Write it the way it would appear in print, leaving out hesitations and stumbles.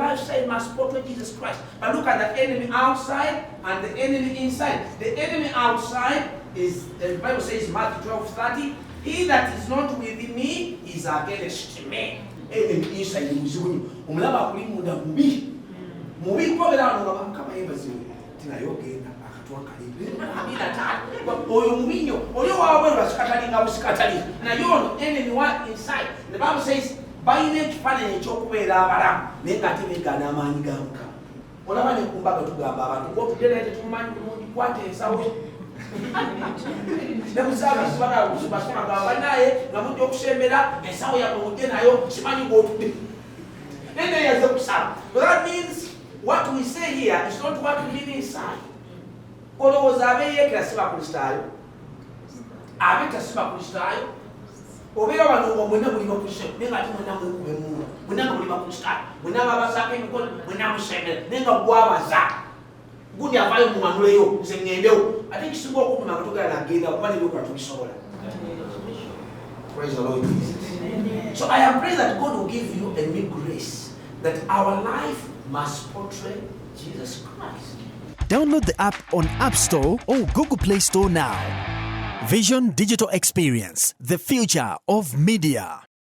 lifestyle must portray Jesus Christ. But look at the enemy outside and the enemy inside. The enemy outside is, the Bible says, Matthew 12:30, he that is not with me is against me. Enemy inside muzungu. Umulaba kuli muda mubi. Mubi kwa bila ndo kama yeba ziwe. Tina yogenda akatwa kalibu. Amina ta. Oyo mubinyo, oyo wawe basikatalinga busikatali. Na yono enemy one inside. The Bible says bayine kifane ekyokubeera abalamu naye nga tebegana amaanyi ga Mukama. Olaba ne kumbaga tugamba abantu ngo tugenete tumanyi bulungi kwate ensawo. Nemusaba sibala kusubasoma gamba naye nga mujja okusembera ensawo yabwe mujje nayo kimanyi ng'otudde. Nene yaze kusaba. That means what we say here is not what we mean inside. Olowooza abeeyekera siba Kristaayo, abe tasiba Kristaayo, obeera wano nga mwenna muli bakristaayo naye nga ate mwenna mwekube muno, mwenna nga muli bakristaayo, mwenna babazaako emikono, mwenna musembera naye nga gwabaza gundi avaayo mumanuleyo nze ŋŋendewo ate ekisinga okunyuma nga togera nagenda kuba nebyokola tubisobola. Praise the Lord Jesus. So I am praying that God will give you a new grace, that our life must portray Jesus Christ. Download the app on App Store or Google Play Store now. Vision Digital Experience, the future of media.